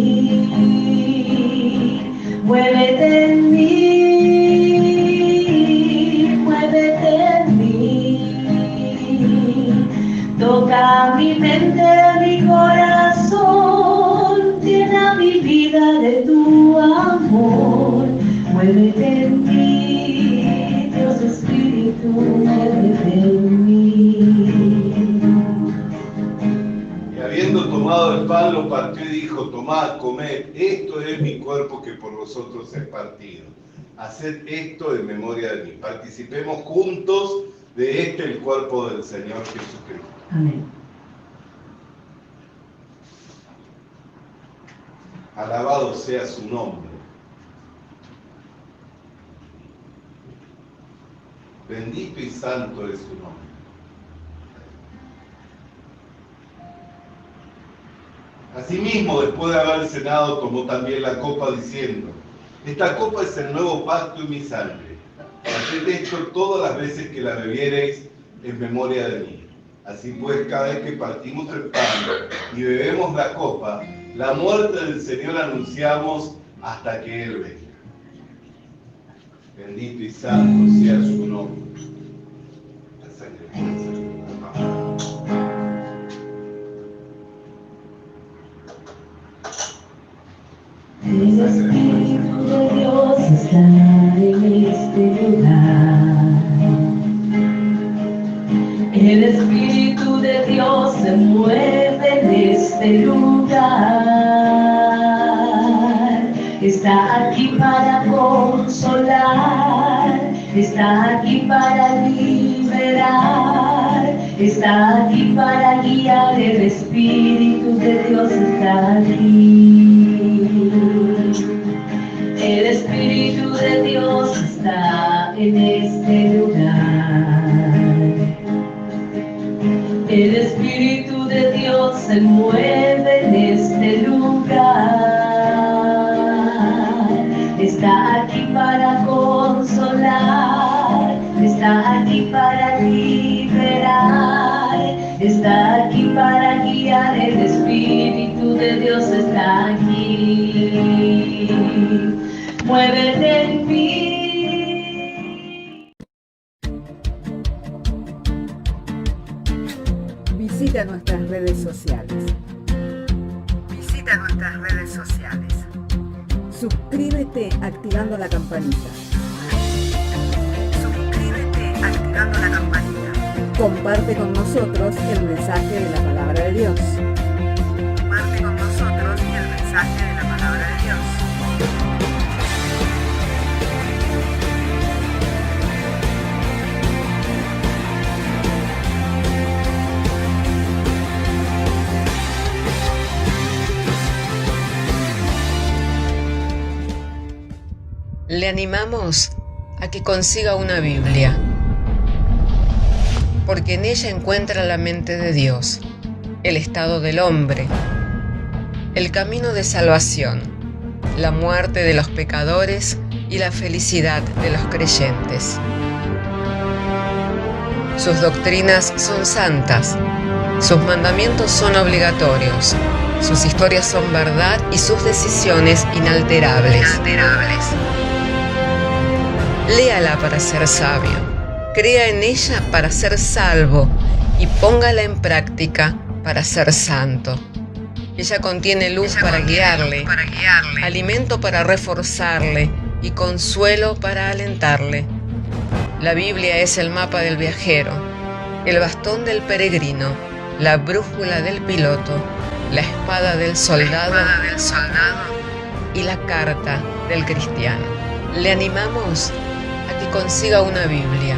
muévete en mí, muévete en mí. mi mente, mi corazón, llena mi vida de tu amor. Muévete en mí, Dios Espíritu, muévete en mí. Y habiendo tomado el pan, lo partió y dijo: tomad, comed, esto es mi cuerpo que por vosotros es partido. Haced esto en memoria de mí. Participemos juntos de el cuerpo del Señor Jesucristo. Amén. Alabado sea su nombre. Bendito y santo es su nombre. Asimismo, después de haber cenado, tomó también la copa diciendo: esta copa es el nuevo pacto en mi sangre. Haced esto todas las veces que la bebiereis en memoria de mí. Así pues, cada vez que partimos el pan y bebemos la copa, la muerte del Señor anunciamos hasta que Él venga. Bendito y santo sea su nombre. La sangre del Señor. El Espíritu de Dios está en este lugar. El Espíritu de Dios se mueve en este lugar. Está aquí para consolar, está aquí para liberar, está aquí para guiar. El Espíritu de Dios está aquí. El Espíritu de Dios está en este lugar. El Espíritu de Dios se mueve en este lugar. Está aquí para consolar, está aquí para liberar, está aquí para guiar. El Espíritu de Dios está aquí. Muévete en mí. Visita nuestras redes sociales. Visita nuestras redes sociales. Suscríbete activando la campanita. Suscríbete activando la campanita. Comparte con nosotros el mensaje de la palabra de Dios. Comparte con nosotros el mensaje de la palabra de Dios. Le animamos a que consiga una Biblia, porque en ella encuentra la mente de Dios, el estado del hombre, el camino de salvación, la muerte de los pecadores y la felicidad de los creyentes. Sus doctrinas son santas, sus mandamientos son obligatorios, sus historias son verdad y sus decisiones inalterables. Léala para ser sabio, crea en ella para ser salvo y póngala en práctica para ser santo. Ella contiene luz para guiarle, alimento para reforzarle y consuelo para alentarle. La Biblia es el mapa del viajero, el bastón del peregrino, la brújula del piloto, la espada del soldado y la carta del cristiano. Le animamos a que consiga una Biblia,